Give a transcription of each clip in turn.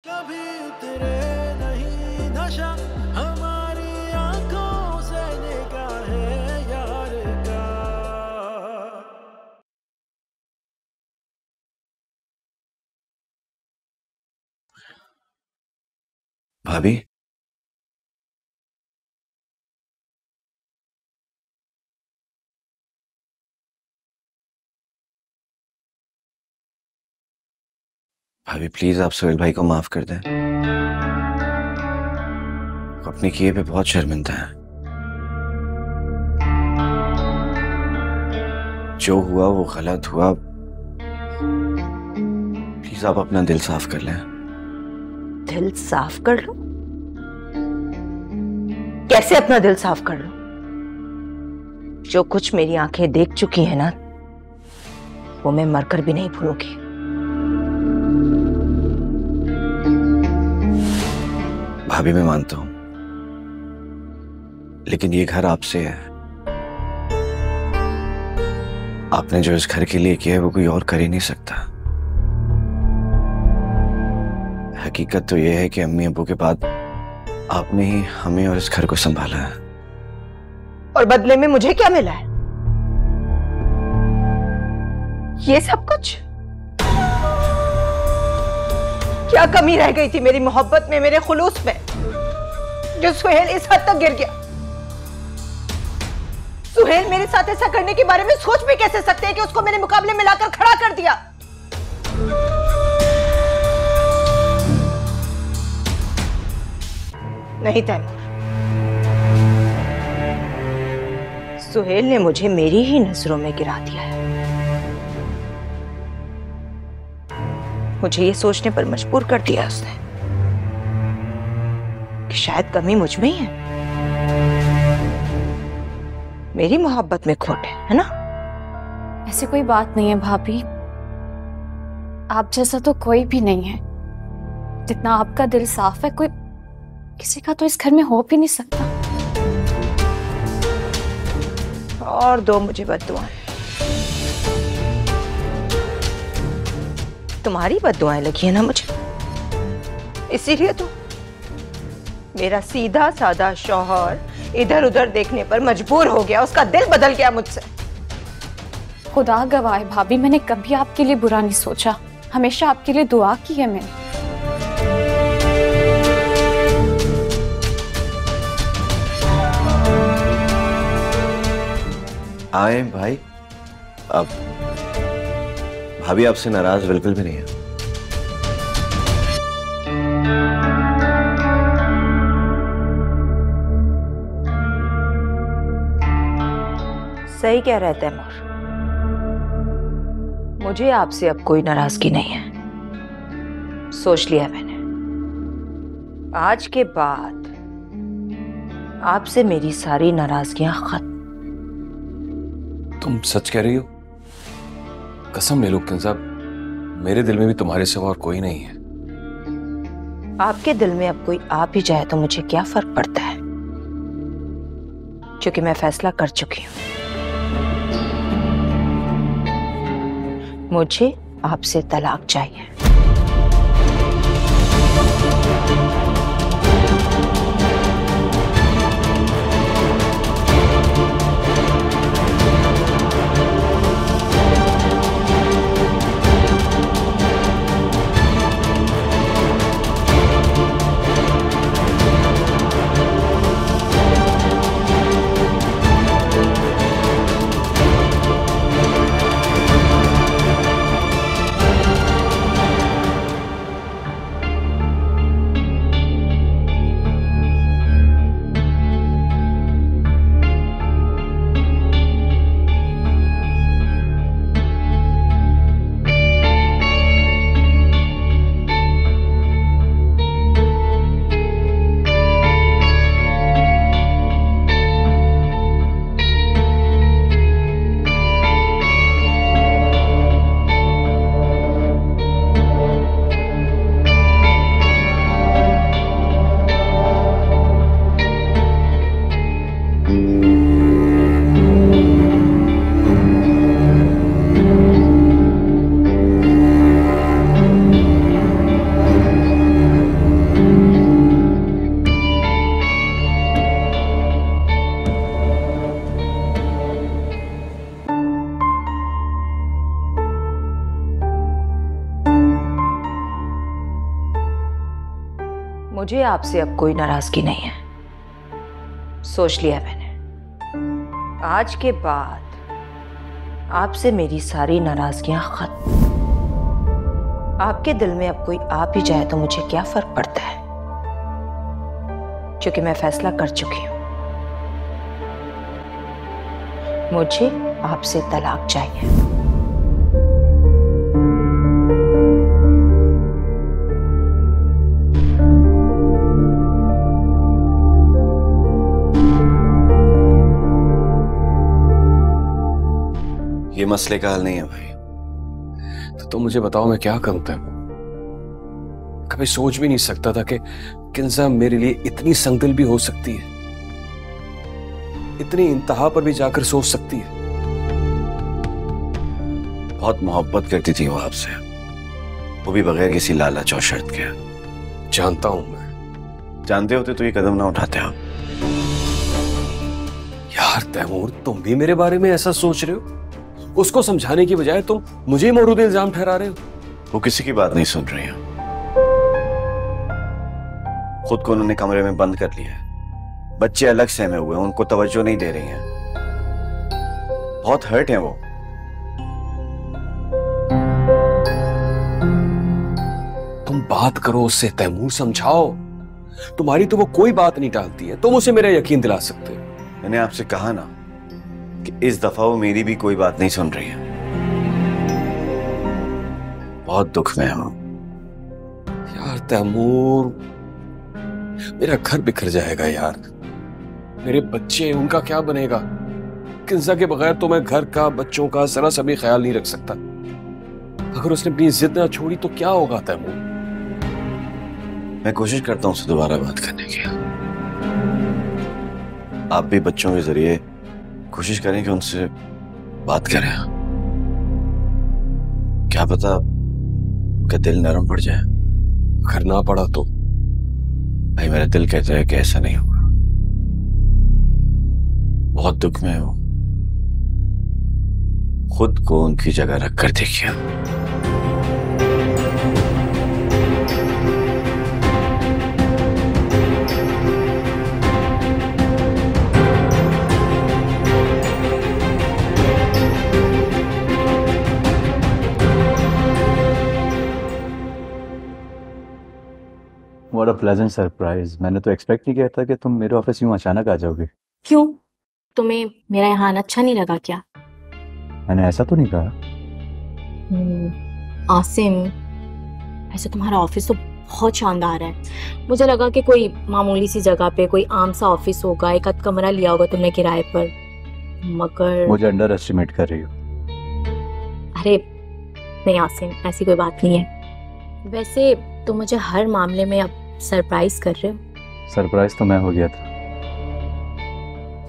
कभी उतरे नहीं नशा हमारी आंखों से निगाहें यार का। भाभी, भाभी प्लीज आप सोहेल भाई को माफ कर दें। वो अपने किए पे बहुत शर्मिंदा है। जो हुआ वो गलत हुआ। प्लीज आप अपना दिल साफ कर लें। दिल साफ कर लो? कैसे अपना दिल साफ कर लो? जो कुछ मेरी आंखें देख चुकी हैं ना, वो मैं मरकर भी नहीं भूलूंगी। भाभी मैं मानता हूं, लेकिन ये घर आपसे है। आपने जो इस घर के लिए किया है वो कोई और कर ही नहीं सकता। हकीकत तो ये है कि अम्मी अब्बू के बाद आपने ही हमें और इस घर को संभाला है। और बदले में मुझे क्या मिला है? ये सब कुछ? क्या कमी रह गई थी मेरी मोहब्बत में, मेरे खुलूस में, जो सुहेल इस हद तक गिर गया? सुहेल मेरे साथ ऐसा करने के बारे में सोच भी कैसे सकते हैं कि उसको मेरे मुकाबले में लाकर खड़ा कर दिया? नहीं तैमूर, सुहेल ने मुझे मेरी ही नजरों में गिरा दिया है। मुझे ये सोचने पर मजबूर कर दिया उसने कि शायद कमी मुझ में ही है, मेरी मोहब्बत में खोट है ना? ऐसी कोई बात नहीं है भाभी। आप जैसा तो कोई भी नहीं है। जितना आपका दिल साफ है, कोई किसी का तो इस घर में हो भी नहीं सकता। और दो मुझे बद्दुआएं। तुम्हारी बद्दुआएं लगी है ना मुझे, इसीलिए तो मेरा सीधा साधा शौहर इधर उधर देखने पर मजबूर हो गया, उसका दिल बदल गया मुझसे। खुदा गवाह है भाभी, मैंने कभी आपके लिए बुरा नहीं सोचा। हमेशा आपके लिए दुआ की है मैंने। आए भाई। अब भाभी आपसे नाराज बिल्कुल भी नहीं है। सही कह रहे तैमूर, मुझे आपसे अब कोई नाराजगी नहीं है। सोच लिया मैंने, आज के बाद आपसे मेरी सारी नाराजगियां खत्म। तुम सच कह रही हो? कसम ले लो किन साहब, मेरे दिल में भी तुम्हारे सिवा और कोई नहीं है। आपके दिल में अब कोई आ भी जाए तो मुझे क्या फर्क पड़ता है, क्योंकि मैं फैसला कर चुकी हूं। मुझे आपसे तलाक चाहिए। मुझे आपसे अब कोई नाराजगी नहीं है, सोच लिया मैंने। आज के बाद आपसे मेरी सारी नाराजगियां खत्म। आपके दिल में अब कोई आ भी जाए तो मुझे क्या फर्क पड़ता है, क्योंकि मैं फैसला कर चुकी हूं। मुझे आपसे तलाक चाहिए। ये मसले का हल नहीं है भाई। तो तुम मुझे बताओ मैं क्या करूं तैमूर? कभी सोच भी नहीं सकता था कि किंजा मेरे लिए इतनी संगदिल भी हो सकती है, इतनी इंतहा पर भी जाकर सोच सकती है। बहुत मोहब्बत करती थी वो आपसे, वो भी बगैर किसी लालच और शर्त के। जानता हूं मैं। जानते होते तो ये कदम ना उठाते आप। यार तैमूर, तुम भी मेरे बारे में ऐसा सोच रहे हो? उसको समझाने की बजाय तुम मुझे ही मौरूद इल्जाम ठहरा रहे हो। वो किसी की बात नहीं सुन रही है। खुद को उन्होंने कमरे में बंद कर लिया है। बच्चे अलग सहमे हुए हैं, उनको तवज्जो नहीं दे रही हैं। बहुत हर्ट हैं वो। तुम बात करो उससे तैमूर, समझाओ। तुम्हारी तो वो कोई बात नहीं टालती है, तुम उसे मेरा यकीन दिला सकते हो। मैंने आपसे कहा ना कि इस दफा वो मेरी भी कोई बात नहीं सुन रही है। बहुत दुख में हूं। यार तैमूर, मेरा घर बिखर जाएगा यार। मेरे बच्चे, उनका क्या बनेगा? किंजा के बगैर तो मैं घर का, बच्चों का जरा सा भी ख्याल नहीं रख सकता। अगर उसने अपनी जिद ना छोड़ी तो क्या होगा तैमूर? मैं कोशिश करता हूं उससे दोबारा बात करने की। आप भी बच्चों के जरिए कोशिश करें कि उनसे बात करें। क्या पता उनका दिल नरम पड़ जाए। अगर ना पड़ा तो? भाई मेरा दिल कहता है कि ऐसा नहीं होगा। बहुत दुख में हूं। खुद को उनकी जगह रखकर देखिए। What a pleasant surprise. मैंने तो एक्सपेक्ट नहीं किया था कि तुम मेरे ऑफिस यूं अचानक आ जाओगे। क्यों? तुम्हें मेरा यहाँ आना अच्छा नहीं लगा क्या? मैंने ऐसा तो नहीं कहा। आसिम, ऐसे तुम्हारा ऑफिस तो बहुत शानदार है। मुझे लगा कि कोई मामूली सी जगह पे कोई आम सा ऑफिस होगा, एक आध कमरा लिया होगा तुमने किराए पर, मगर मुझे अंडर एस्टिमेट कर रही हो। अरे नहीं आसिम, ऐसी कोई बात नहीं है। वैसे तुम मुझे हर मामले में अब सरप्राइज कर रहे हो। सरप्राइज तो मैं हो गया था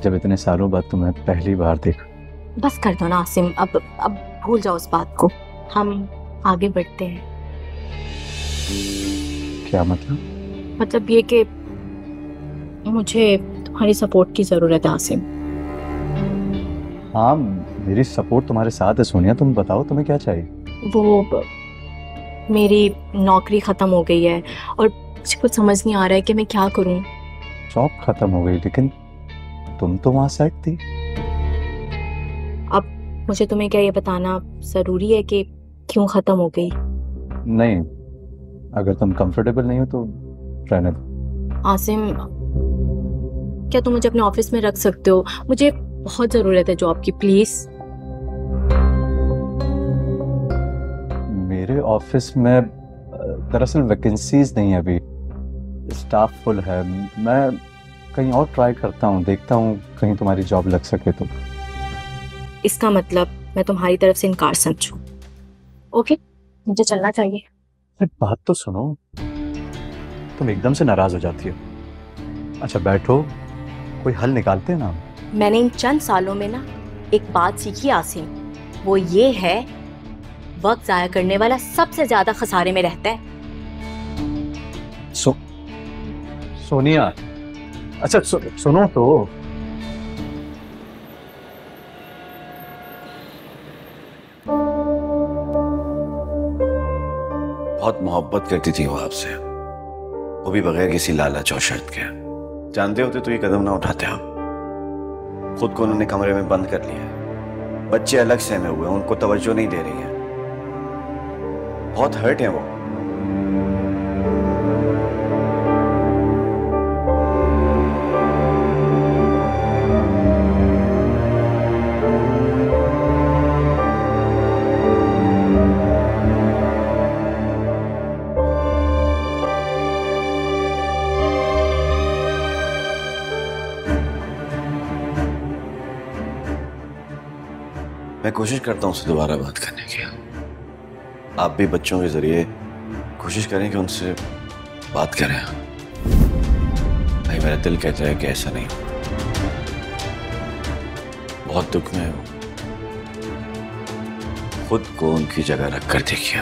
जब इतने सालों बाद तुम्हें पहली बार देखा। बस कर दो ना आसिम, अब भूल जाओ उस बात को। हम आगे बढ़ते हैं। क्या मतलब? मतलब ये कि मुझे तुम्हारी सपोर्ट की जरूरत है आसिम। हाँ, मेरी सपोर्ट तुम्हारे साथ है सोनिया। तुम बताओ तुम्हें क्या चाहिए? वो मेरी नौकरी खत्म हो गई है और मुझे कुछ समझ नहीं आ रहा है कि मैं क्या करूं। जॉब खत्म हो गई, लेकिन तुम तो वहां सेट थी। अब मुझे तुम्हें क्या ये बताना जरूरी है कि क्यों खत्म हो गई? नहीं, अगर तुम कंफर्टेबल नहीं हो तो रहने दो। आसिम, क्या तुम मुझे अपने ऑफिस में रख सकते हो? मुझे बहुत जरूरत है जॉब की, प्लीज। मेरे ऑफिस में दरअसल वैकेंसीज नहीं है अभी, स्टाफ फुल है। मैं कहीं और ट्राई करता हूँ, देखता हूँ कहीं तुम्हारी जॉब लग सके तो। इसका मतलब मैं तुम्हारी तरफ से इनकार समझूं? ओके, मुझे चलना चाहिए। बात तो सुनो, तुम एकदम से नाराज हो जाती हो। अच्छा बैठो, कोई हल निकालते हैं ना। मैंने इन चंद सालों में ना एक बात सीखी आसिम, वो ये है वक्त जाया करने वाला सबसे ज्यादा खसारे में रहता है। सोनिया, अच्छा सुनो तो। बहुत मोहब्बत करती थी वो आपसे, वो भी बगैर किसी लालच और शर्त के। जानते होते तो ये कदम ना उठाते आप। खुद को उन्होंने कमरे में बंद कर लिया है। बच्चे अलग सहमे हुए हैं, उनको तवज्जो नहीं दे रही हैं। बहुत हर्ट हैं वो। मैं कोशिश करता हूं उससे दोबारा बात करने की। आप भी बच्चों के जरिए कोशिश करें कि उनसे बात करें। भाई मेरा दिल कहता है कि ऐसा नहीं हो। बहुत दुख में हो। खुद को उनकी जगह रखकर देखिए।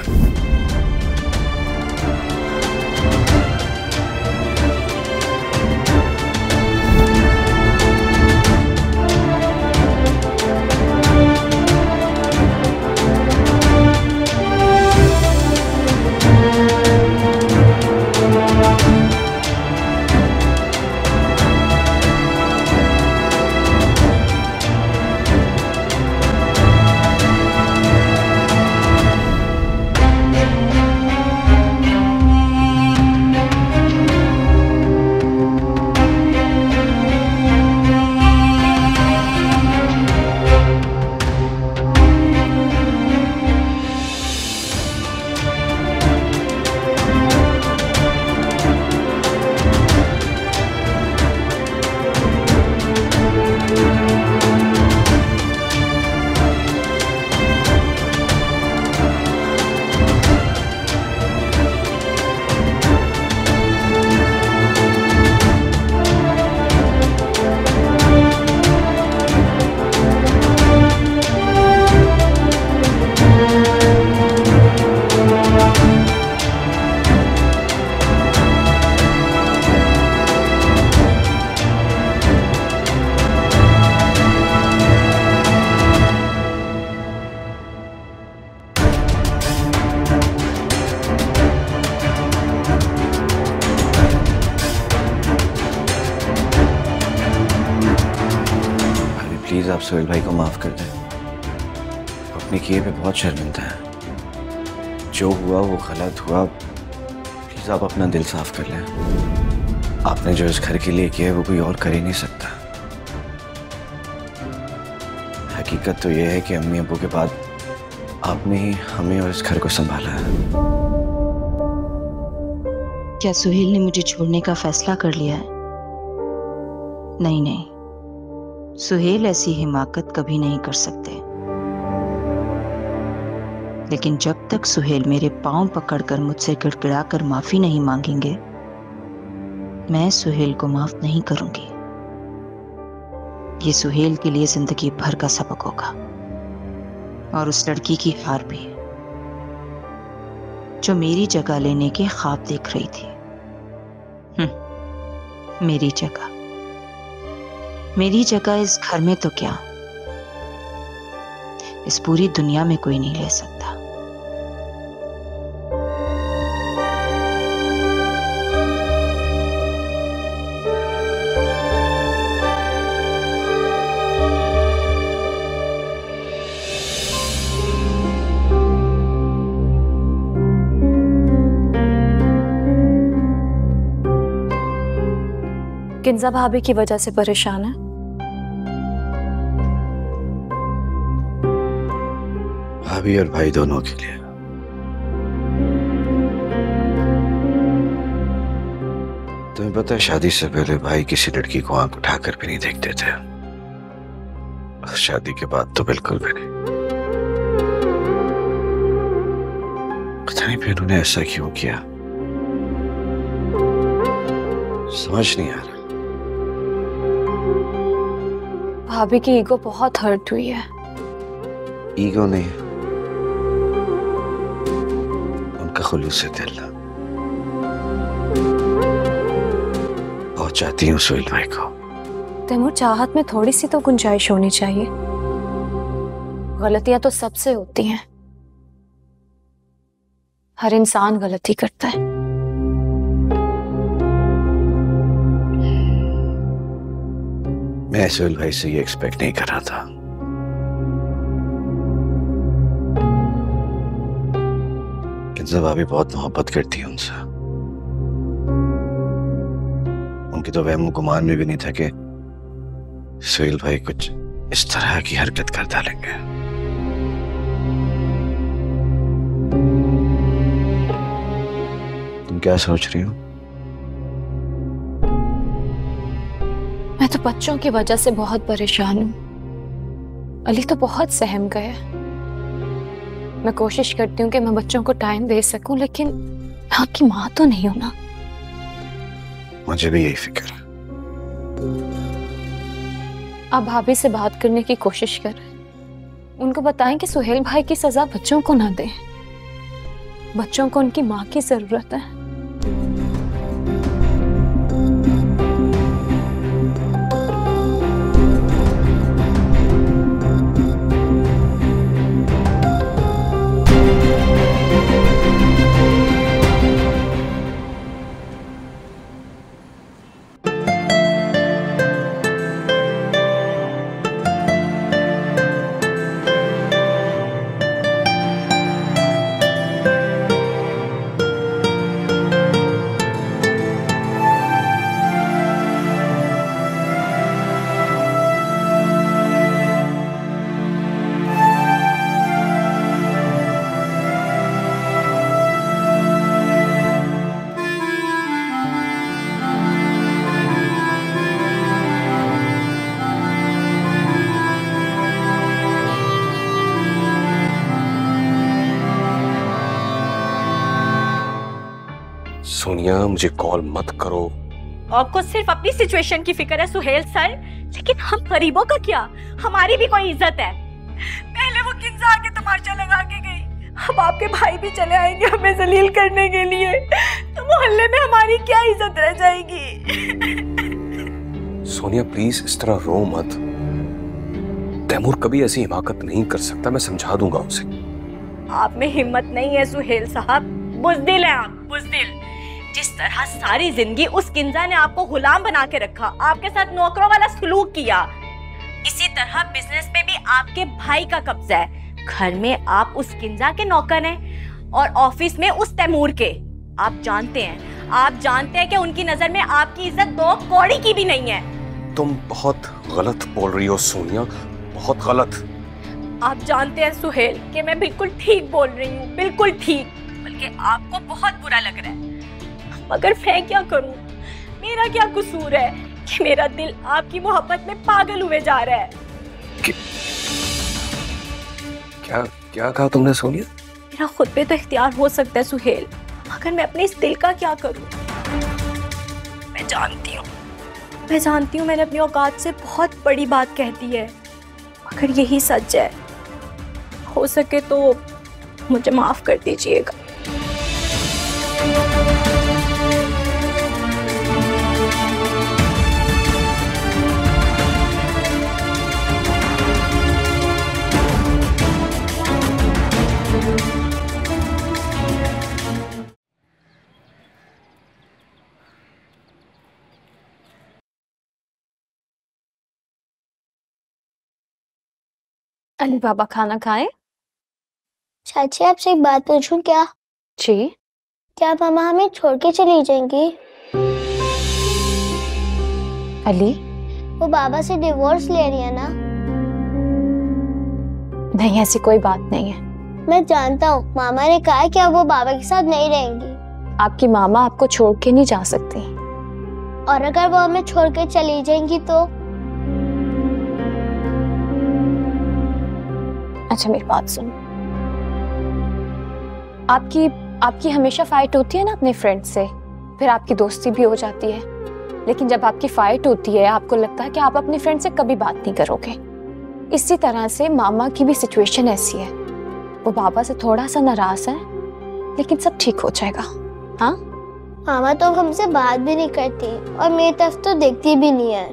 प्लीज आप सोहेल भाई को माफ कर दें। अपने किए पे बहुत शर्मिंदा है। जो हुआ वो गलत हुआ। प्लीज आप अपना दिल साफ कर लें। आपने जो इस घर के लिए किया है वो कोई और कर ही नहीं सकता। हकीकत तो यह है कि अम्मी अब्बू के बाद आपने ही हमें और इस घर को संभाला है। क्या सुहेल ने मुझे छोड़ने का फैसला कर लिया है? नहीं नहीं, सुहेल ऐसी हिमाकत कभी नहीं कर सकते। लेकिन जब तक सुहेल मेरे पांव पकड़कर मुझसे गिड़गिड़ाकर माफी नहीं मांगेंगे, मैं सुहेल को माफ नहीं करूंगी। ये सुहेल के लिए जिंदगी भर का सबक होगा। और उस लड़की की हार भी, जो मेरी जगह लेने के ख्वाब देख रही थी। मेरी जगह इस घर में तो क्या, इस पूरी दुनिया में कोई नहीं ले सकता। किंजा भाभी की वजह से परेशान है। भाभी और भाई दोनों के लिए। तुम्हें पता है, शादी से पहले भाई किसी लड़की को आंख उठाकर भी नहीं देखते थे। शादी के बाद तो बिल्कुल भी नहीं। पता नहीं फिर उन्होंने ऐसा क्यों किया, समझ नहीं आ रहा। भाभी की ईगो बहुत हर्ट हुई है। ईगो नहीं, उनका खुलूस से दिल। बहुत चाहती हूँ सुहेल भाई को। तैमूर, चाहत में थोड़ी सी तो गुंजाइश होनी चाहिए। गलतियां तो सबसे होती हैं, हर इंसान गलती करता है। मैं सोहेल भाई से ये एक्सपेक्ट नहीं कर रहा था। किंजा भाभी बहुत मोहब्बत करती है उनसे। उनकी तो वहम गुमान में भी नहीं था कि सोहेल भाई कुछ इस तरह की हरकत कर डालेंगे। तुम क्या सोच रही हो? मैं तो बच्चों की वजह से बहुत परेशान हूँ। अली तो बहुत सहम गए। मैं कोशिश करती हूँ कि मैं बच्चों को टाइम दे सकूं, लेकिन मैं आपकी माँ तो नहीं हूं ना। मुझे भी यही फिक्र है। आप भाभी से बात करने की कोशिश करें। उनको बताएं कि सुहेल भाई की सजा बच्चों को ना दें। बच्चों को उनकी माँ की जरूरत है। सोनिया, मुझे कॉल मत करो। आपको सिर्फ अपनी सिचुएशन की फिक्र है सुहेल सर, लेकिन हम गरीबों का क्या? हमारी भी कोई इज्जत है। पहले वो किंजा आके तमाचा लगा के गई, अब आपके भाई भी चले आएंगे हमें जलील करने के लिए, तो मोहल्ले में हमारी क्या इज्जत रह जाएगी? सोनिया प्लीज इस तरह रो मत। तैमूर कभी ऐसी हिमाकत नहीं कर सकता, मैं समझा दूंगा उसे। आप में हिम्मत नहीं है सुहेल साहब, बुज़दिल है आप, बुज़दिल। जिस तरह सारी जिंदगी उस किंजा ने आपको गुलाम बना के रखा, आपके साथ नौकरों वाला सलूक किया, इसी तरह बिजनेस पे भी आपके भाई का कब्जा है। घर में आप उस किंजा के नौकर हैं और ऑफिस में उस तैमूर के। आप जानते हैं कि उनकी नजर में आपकी इज्जत दो कौड़ी की भी नहीं है। तुम बहुत गलत बोल रही हो सोनिया, बहुत गलत। आप जानते हैं सुहेल कि मैं बिल्कुल ठीक बोल रही हूँ, बिल्कुल ठीक, बल्कि आपको बहुत बुरा लग रहा है, मगर मैं क्या करूं? मेरा क्या कसूर है कि मेरा दिल आपकी मोहब्बत में पागल हुए जा रहा है? क्या क्या कहा तुमने सोनिया? मेरा खुद पे तो इख्तियार हो सकता है सुहेल, मगर मैं अपने इस दिल का क्या करूं? मैं जानती हूँ मैंने अपनी औकात से बहुत बड़ी बात कह दी है, मगर यही सच है। हो सके तो मुझे माफ कर दीजिएगा। अली बाबा खाना खाए? चाची आपसे एक बात पूछूं क्या? जी। क्या मामा हमें छोड़ के चली जाएंगी? अली, वो बाबा से डिवोर्स ले रही है ना? नहीं, ऐसी कोई बात नहीं है। मैं जानता हूँ, मामा ने कहा कि अब वो बाबा के साथ नहीं रहेंगी। आपकी मामा आपको छोड़ के नहीं जा सकती। और अगर वो हमें छोड़ के चली जाएंगी तो? अच्छा मेरी बात सुनो। आपकी हमेशा फाइट होती है ना अपने फ्रेंड से, फिर आपकी दोस्ती भी हो जाती है, लेकिन जब आपकी फाइट होती है आपको लगता है कि आप अपने फ्रेंड से कभी बात नहीं करोगे। इसी तरह से मामा की भी सिचुएशन ऐसी है। वो बाबा से थोड़ा सा नाराज है, लेकिन सब ठीक हो जाएगा। हाँ, मामा तो हमसे बात भी नहीं करती और मेरी तरफ तो देखती भी नहीं है।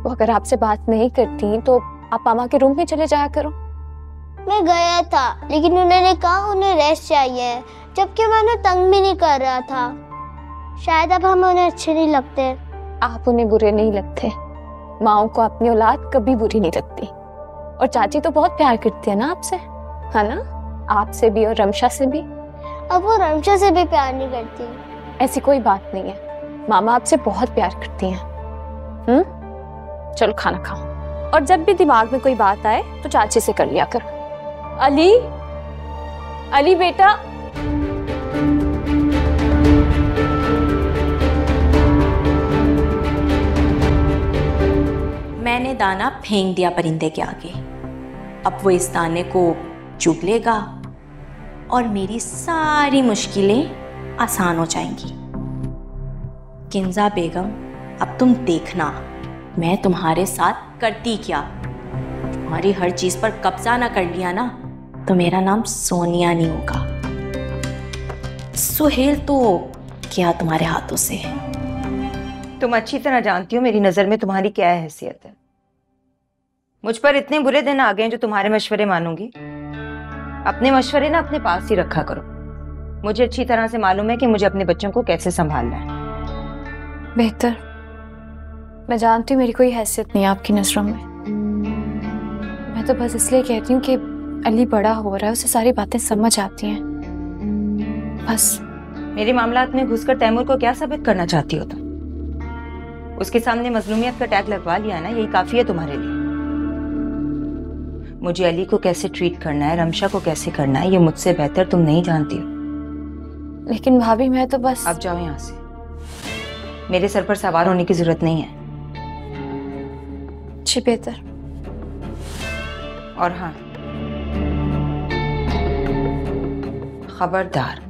वो अगर आपसे बात नहीं करती तो आप मामा के रूम में चले जाया करो। मैं गया था, लेकिन उन्होंने कहा उन्हें रेस्ट चाहिए, जबकि मैं उन्हें तंग भी नहीं कर रहा था। शायद अब हम उन्हें अच्छे नहीं लगते। आप उन्हें बुरे नहीं लगते। माओ को अपनी औलाद कभी बुरी नहीं लगती। और चाची तो बहुत प्यार करती है ना आपसे, है ना? आपसे भी और रमशा से भी। अब वो रमशा से भी प्यार नहीं करती। ऐसी कोई बात नहीं है, मामा आपसे बहुत प्यार करती हैं। चलो खाना खाओ, और जब भी दिमाग में कोई बात आए तो चाची से कर लिया करो। अली, अली बेटा। मैंने दाना फेंक दिया परिंदे के आगे। अब वो इस दाने को चुग लेगा और मेरी सारी मुश्किलें आसान हो जाएंगी। किंजा बेगम, अब तुम देखना मैं तुम्हारे साथ करती क्या। तुम्हारी हर चीज पर कब्जा ना कर लिया ना तो मेरा नाम सोनिया नहीं होगा। सुहेल तो क्या तुम्हारे हाथों से है। तुम अच्छी तरह जानती हो मेरी नजर में तुम्हारी क्या हैसियत है। मुझ पर इतने बुरे दिन आ गए जो तुम्हारे मशवरे मानूंगी। अपने मशवरे ना अपने पास ही रखा करो। मुझे अच्छी तरह से मालूम है कि मुझे अपने बच्चों को कैसे संभालना है। बेहतर, मैं जानती हूँ मेरी कोई हैसियत नहीं है आपकी नजरों में। मैं तो बस इसलिए कहती हूँ कि अली बड़ा हो रहा है, उसे सारी बातें समझ आती हैं बस। मेरे मामलात में घुसकर तैमूर को क्या साबित करना चाहती हो तुम? उसके सामने मजलूमियत का टैग लगवा लिया ना, यही काफी है तुम्हारे लिए। मुझे अली को कैसे ट्रीट करना है, रमशा को कैसे करना है, ये मुझसे बेहतर तुम नहीं जानती हो। लेकिन भाभी मैं तो बस। अब जाओ यहाँ से, मेरे सर पर सवार होने की जरूरत नहीं है। जी बेहतर। और हाँ, खबरदार,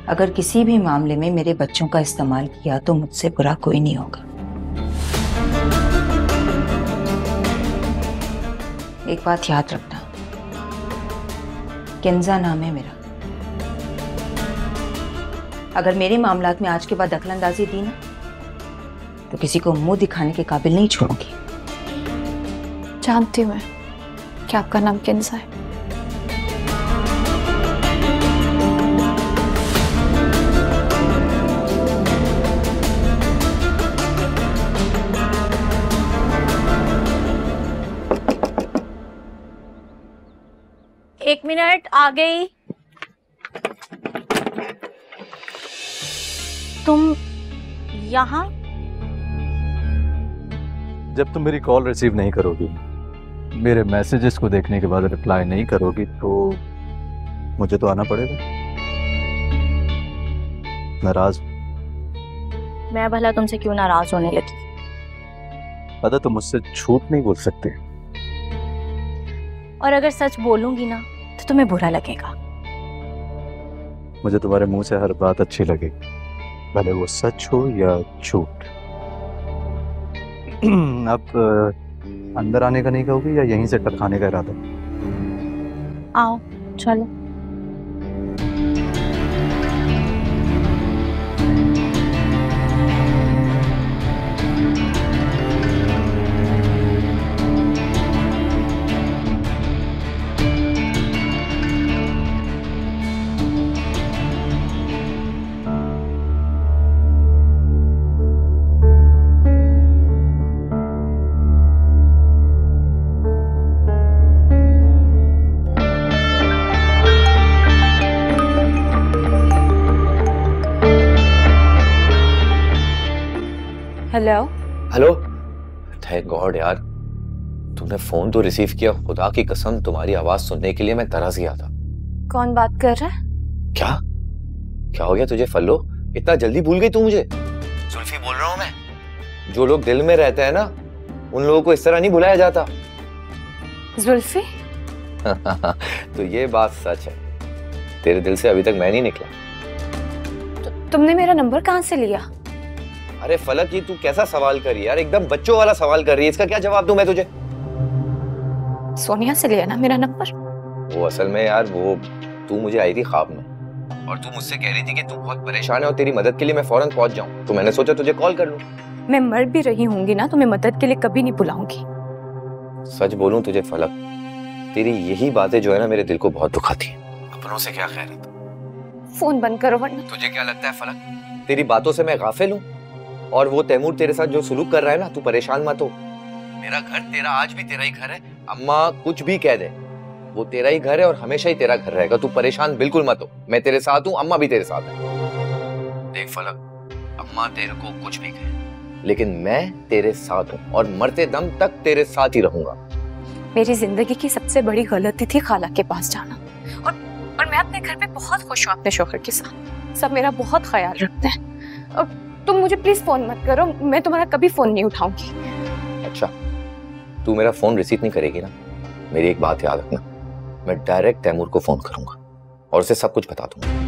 अगर किसी भी मामले में मेरे बच्चों का इस्तेमाल किया तो मुझसे बुरा कोई नहीं होगा। एक बात याद रखना, किंजा नाम है मेरा। अगर मेरे मामलात में आज के बाद दखलंदाजी दी ना तो किसी को मुंह दिखाने के काबिल नहीं छोड़ूंगी। जानती हूँ मैं कि आपका नाम किंजा है। एक मिनट, आ गई। तुम यहाँ? जब तुम मेरी कॉल रिसीव नहीं करोगी, मेरे मैसेजेस को देखने के बाद रिप्लाई नहीं करोगी तो मुझे तो आना पड़ेगा। नाराज? मैं भला तुमसे क्यों नाराज होने लगी? अदा तुम मुझसे झूठ नहीं बोल सकते। और अगर सच बोलूंगी ना तो तुम्हें बुरा लगेगा। मुझे तुम्हारे मुंह से हर बात अच्छी लगेगी, भले वो सच हो या झूठ। अब अंदर आने का नहीं कहोगी या यहीं से खाने का इरादा? आओ चलो। Hello hello. थैंक गॉड यार, तुमने फोन तो रिसीव किया। खुदा की कसम तुम्हारी आवाज सुनने के लिए मैं तरस गया था। कौन बात कर रहा है? क्या क्या हो गया तुझे फल्लो? इतना जल्दी भूल गई तू मुझे? जुल्फी बोल रहा हूं मैं। जो लोग दिल में रहते हैं ना, उन लोगों को इस तरह नहीं भुलाया जाता। जुल्फी? तो ये बात सच है, तेरे दिल से अभी तक मैं नहीं निकला। तुमने मेरा नंबर कहाँ से लिया? अरे फलक, ये तू कैसा सवाल कर रही है यार? एकदम बच्चों वाला सवाल कर रही है। इसका क्या जवाब दूं मैं तुझे? सोनिया से लिया ना मेरा नंबर। वो असल में यार, वो तू मुझे आई थी ख्वाब में और तू मुझसे कह रही थी कि तू बहुत परेशान है और तेरी मदद के लिए मैं फौरन पहुंच जाऊं। तो मैंने सोचा तुझे कॉल कर लूं। मैं मर भी रही होंगी ना तो मैं मदद के लिए कभी नहीं बुलाऊंगी। सच बोलूं तुझे फलक, तेरी यही बातें जो है ना मेरे दिल को बहुत दुखाती है। अपनों से क्या खैर है? फोन बंद करो वरना। तुझे क्या लगता है फलक, तेरी बातों से मैं गाफिल हूँ? और वो तैमूर तेरे साथ जो सुलूक कर रहा है ना, तू परेशान मत हो। मेरा घर तेरा आज भी तेरा ही घर है। अम्मा कुछ भी कह दे, वो तेरा ही घर है और हमेशा ही तेरा घर रहेगा। तू परेशान बिल्कुल मत हो, मैं तेरे साथ हूँ, अम्मा भी तेरे साथ है। देख फलक, अम्मा तेरे को कुछ भी कहे, लेकिन मैं तेरे साथ हूँ और मरते दम तक तेरे साथ ही रहूंगा। मेरी जिंदगी की सबसे बड़ी गलती थी खाला के पास जाना, और मैं अपने घर में बहुत खुश हूँ अपने शौहर के साथ। सब मेरा बहुत ख्याल रखते हैं। और तुम मुझे प्लीज फोन मत करो, मैं तुम्हारा कभी फोन नहीं उठाऊंगी। अच्छा, तू मेरा फोन रिसीव नहीं करेगी ना? मेरी एक बात याद रखना, मैं डायरेक्ट तैमूर को फोन करूंगा और उसे सब कुछ बता दूंगा।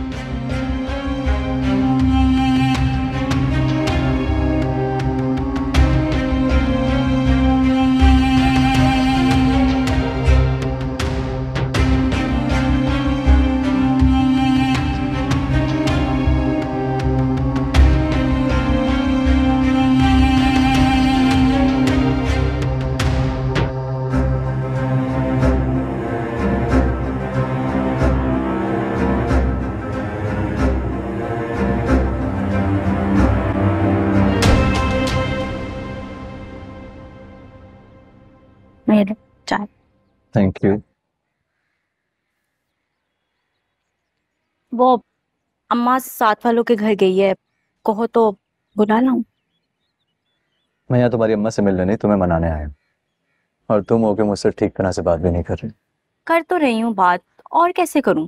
चाय। Thank you. वो अम्मा साथ वालों के घर गई है, कहो तो बुला लाऊं? मैं यहाँ तुम्हारी अम्मा से मिलने नहीं, तुम्हें मनाने आया हूँ, और तुम होके मुझसे ठीक तरह से बात भी नहीं कर रही। कर तो रही हूँ बात, और कैसे करूं?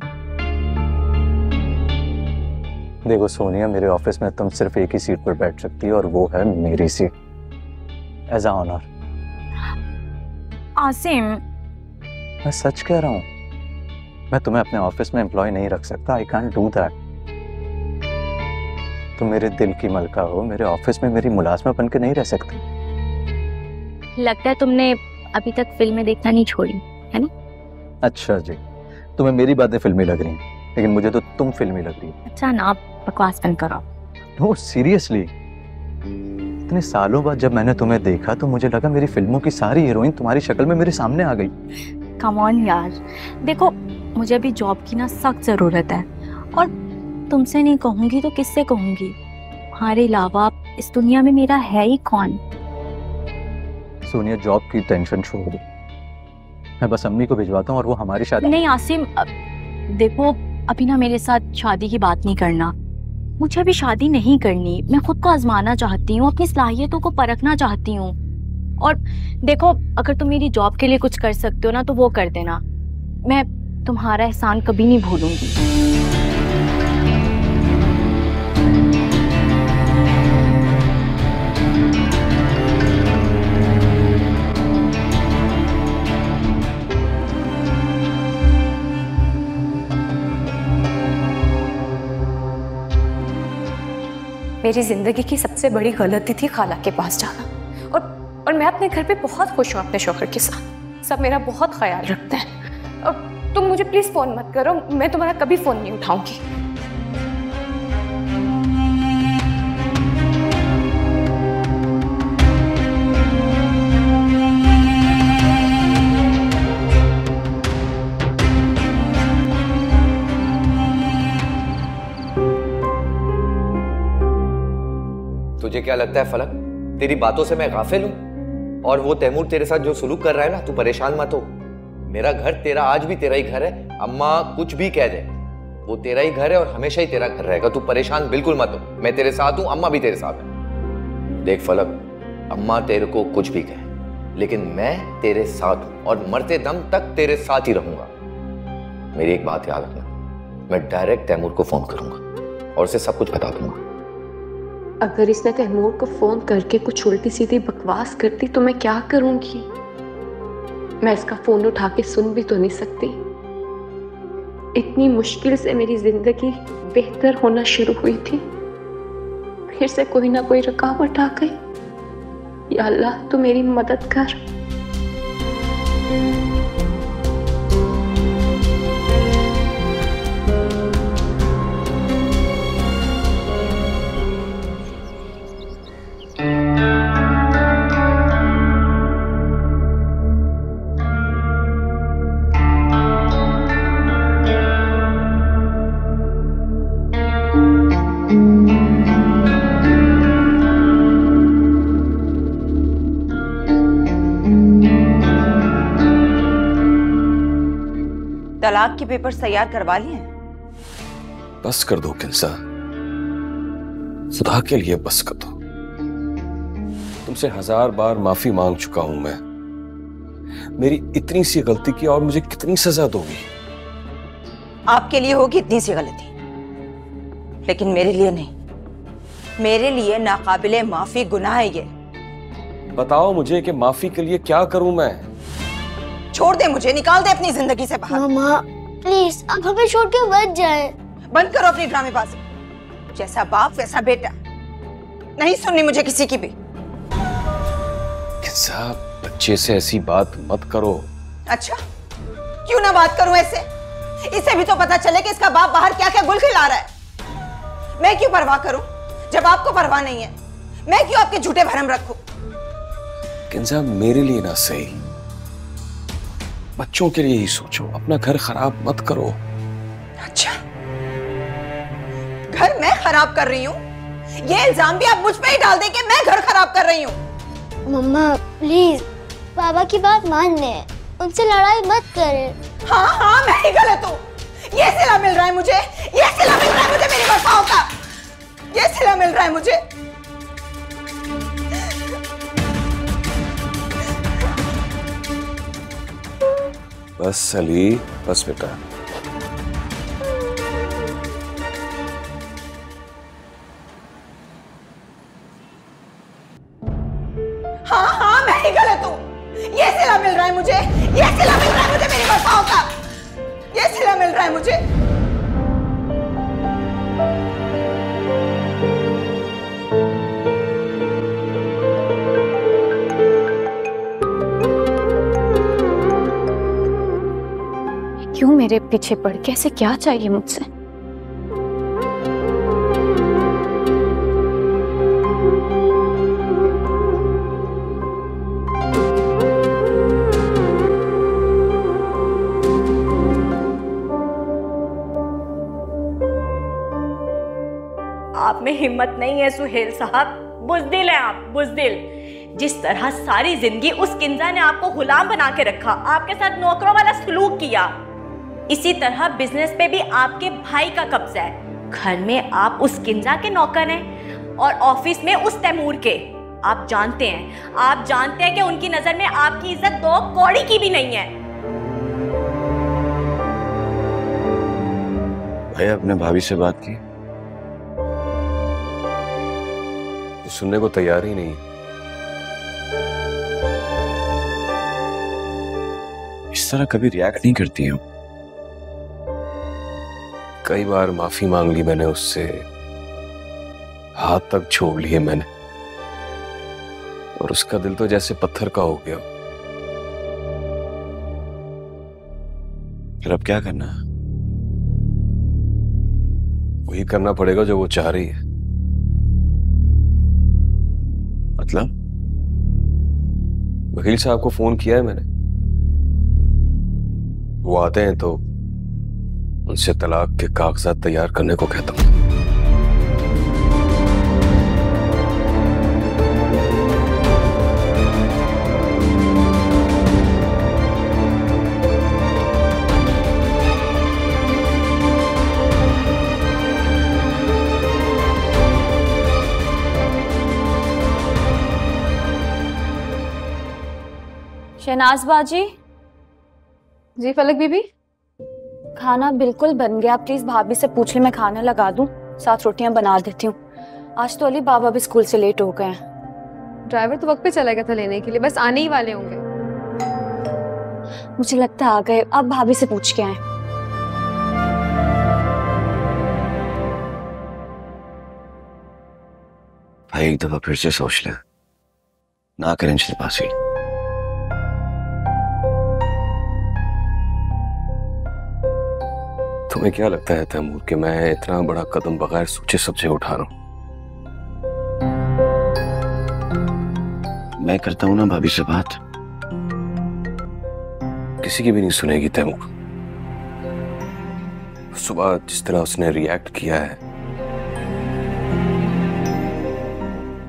देखो सोनिया, मेरे ऑफिस में तुम सिर्फ एक ही सीट पर बैठ सकती है और वो है मेरी seat, as a honour. Asim, मैं सच कह रहा हूँ, मैं तुम्हें अपने ऑफिस में एम्प्लॉय नहीं रख सकता। I can't do that. तुम मेरे दिल की मलका हो, मेरे ऑफिस में मेरी मुलाजमा बन के नहीं रह सकती। लगता है तुमने अभी तक फिल्में देखना नहीं छोड़ी है ना? अच्छा जी, तुम्हें मेरी बातें फिल्मी लग रही हैं, लेकिन मुझे तो तुम फिल्मी लग रही है। अच्छा ना, बकवास बंद करो। नो सीरियसली, इतने सालों बाद जब मैंने तुम्हें देखा तो मुझे लगा मेरी फिल्मों की सारी हीरोइन तुम्हारी शक्ल में मेरे सामने आ गई। कम ऑन यार, देखो मुझे अभी जॉब की ना सख्त जरूरत है, और तुमसे नहीं कहूंगी तो किससे कहूंगी? तुम्हारे अलावा इस दुनिया में मेरा है ही कौन? सोनिया, जॉब की टेंशन छोड़ दो, मैं बस अम्मी को भिजवाता हूँ और वो हमारी शादी। नहीं आसिम, देखो अभी ना मेरे साथ शादी की बात नहीं करना। मुझे अभी शादी नहीं करनी, मैं खुद को आजमाना चाहती हूँ, अपनी सलाहियतों को परखना चाहती हूँ। और देखो, अगर तुम मेरी जॉब के लिए कुछ कर सकते हो ना तो वो कर देना, मैं तुम्हारा एहसान कभी नहीं भूलूंगी। मेरी जिंदगी की सबसे बड़ी गलती थी खाला के पास जाना, और मैं अपने घर पे बहुत खुश हूँ अपने शौहर के साथ। सब मेरा बहुत ख्याल रखते हैं। और तुम मुझे प्लीज फोन मत करो, मैं तुम्हारा कभी फोन नहीं उठाऊंगी। तुझे क्या लगता है फलक, तेरी बातों से मैं गाफिल हूं? और वो तैमूर तेरे साथ जो सुलूक कर रहा है ना, तू परेशान मत हो। मेरा घर तेरा आज भी तेरा ही घर है। अम्मा कुछ भी कह दे, वो तेरा ही घर है और हमेशा ही तेरा घर रहेगा। तू परेशान बिल्कुल मत हो, मैं तेरे साथ हूं, अम्मा भी तेरे साथ है। देख फलक, अम्मा तेरे को कुछ भी कहे, लेकिन मैं तेरे साथ हूं और मरते दम तक तेरे साथ ही रहूंगा। मेरी एक बात याद रखना, मैं डायरेक्ट तैमूर को फोन करूंगा और उसे सब कुछ बता दूंगा। अगर इसने तैमूर को फोन करके कुछ उल्टी सीधी बकवास करती तो मैं क्या करूंगी? मैं इसका फोन उठा के सुन भी तो नहीं सकती। इतनी मुश्किल से मेरी जिंदगी बेहतर होना शुरू हुई थी, फिर से कोई ना कोई रुकावट आ गई। या अल्लाह, तू मेरी मदद कर। तलाक के पेपर्स तैयार करवा लिए हैं? बस कर दो किंसा, खुदा के लिए बस कर दो। तुमसे 1000 बार माफी मांग चुका हूं मैं। मेरी इतनी सी गलती की और मुझे कितनी सजा दोगी? आपके लिए होगी इतनी सी गलती, लेकिन मेरे लिए नहीं। मेरे लिए नाकाबिले माफी गुनाह है ये। बताओ मुझे कि माफी के लिए क्या करूं मैं? छोड़ दे मुझे, निकाल दे अपनी जिंदगी से बाहर। मामा प्लीज आप हमें छोड़ के मत जाए। बंद करो अपनी ड्रामेबाजी। जैसा बाप वैसा बेटा। नहीं सुननी मुझे किसी की भी। किंसा, बच्चे से ऐसी बात मत करो। अच्छा, क्यों ना बात करूं ऐसे? इसे भी तो पता चले कि इसका बाप बाहर क्या क्या गुल खिला रहा है। मैं क्यों परवाह करूं जब आपको परवाह नहीं है? मैं क्यों आपके झूठे भरम रखूं? किंसा, मेरे लिए ना सही, बच्चों के लिए ही सोचो। अपना घर खराब मत करो। अच्छा, घर मैं खराब कर रही हूँ? ये इल्जाम भी आप मुझ पे ही डाल दे कि मैं घर खराब कर रही हूँ। मम्मा प्लीज पापा की बात मान ले, उनसे लड़ाई मत करें। हाँ हाँ, मैं ही गलत हूँ। ये सिला मिल रहा है मुझे, ये सिला मिल रहा है मुझे मेरी वफाओं का, ये सिला मिल रहा है मुझे। बस अली, बस बेटा। हाँ हाँ, मैं ही गलत हूँ। ये सिला मिल रहा है मुझे, ये सिला मिल रहा है मुझे मेरी वफाओं का, ये सिला मिल रहा है मुझे। क्यों मेरे पीछे पड़ के? ऐसे क्या चाहिए मुझसे? आप में हिम्मत नहीं है सुहेल साहब। बुज़दिल हैं आप, बुज़दिल। जिस तरह सारी जिंदगी उस किंजा ने आपको गुलाम बना के रखा, आपके साथ नौकरों वाला सलूक किया, इसी तरह बिजनेस पे भी आपके भाई का कब्जा है। घर में आप उस किंजा के नौकर हैं और ऑफिस में उस तैमूर के। आप जानते हैं कि उनकी नजर में आपकी इज्जत 2 कौड़ी की भी नहीं है। भाई, अपने भाभी से बात की? तो सुनने को तैयार ही नहीं। इस तरह कभी रिएक्ट नहीं करती हूँ। कई बार माफी मांग ली मैंने उससे, हाथ तक छोड़ लिए मैंने, और उसका दिल तो जैसे पत्थर का हो गया। फिर अब क्या करना है? वही करना पड़ेगा जो वो चाह रही है। मतलब? वकील साहब को फोन किया है मैंने, वो आते हैं तो उनसे तलाक के कागजात तैयार करने को कहता हूं। शहनाज बाजी। जी फलक बीबी। खाना बिल्कुल बन गया, प्लीज भाभी से पूछ ले, मैं खाना लगा दूं, 7 रोटियां बना देती हूँ। आज तो अली बाबा भी स्कूल से लेट हो गए हैं। ड्राइवर तो वक्त पे चला गया था लेने के लिए, बस आने ही वाले होंगे। मुझे लगता है आ गए, अब भाभी से पूछ के आए। भाई, एक दफा फिर से सोच ले, ना करें जल्दबाजी। तुम्हें क्या लगता है तैमूर कि मैं इतना बड़ा कदम बगैर सोचे समझे उठा रहा हूं? मैं करता हूं ना भाभी से बात। किसी की भी नहीं सुनेगी तैमूर। सुबह जिस तरह उसने रिएक्ट किया है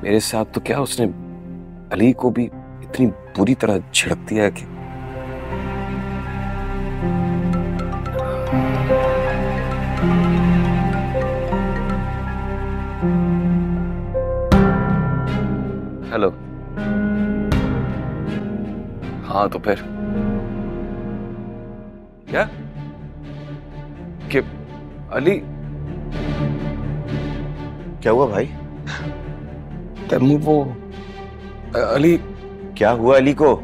मेरे साथ, तो क्या उसने अली को भी इतनी बुरी तरह झिड़क दिया है कि हेलो। हाँ तो फिर क्या कि अली क्या हुआ भाई? तैमूर वो अली क्या हुआ अली को?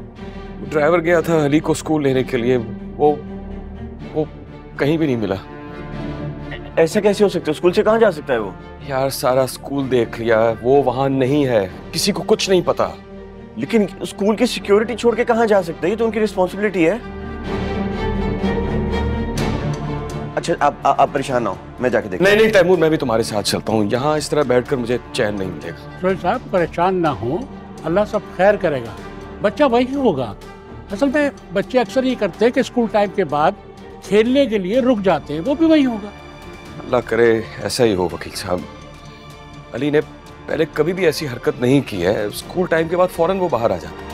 ड्राइवर गया था अली को स्कूल लेने के लिए, वो कहीं भी नहीं मिला। ऐसा कैसे हो सकता है? स्कूल से कहाँ जा सकता है वो? यार सारा स्कूल देख लिया, वो वहां नहीं है, किसी को कुछ नहीं पता। लेकिन स्कूल की सिक्योरिटी छोड़ के कहाँ जा सकता है? ये तो उनकी रिस्पॉन्सिबिलिटी है। अच्छा आप परेशान ना हो, मैं जाके देखता हूं। नहीं तैमूर, मैं भी तुम्हारे साथ चलता हूँ। यहाँ इस तरह बैठकर मुझे चैन नहीं मिलेगा। सोहेल साहब परेशान ना हो, अल्लाह सब खैर करेगा। बच्चा वही होगा। असल में बच्चे अक्सर ये करते हैं कि स्कूल टाइम के बाद खेलने के लिए रुक जाते हैं, वो भी वही होगा। अल्लाह करे ऐसा ही हो वकील साहब। अली ने पहले कभी भी ऐसी हरकत नहीं की है, स्कूल टाइम के बाद फौरन वो बाहर आ जाता है।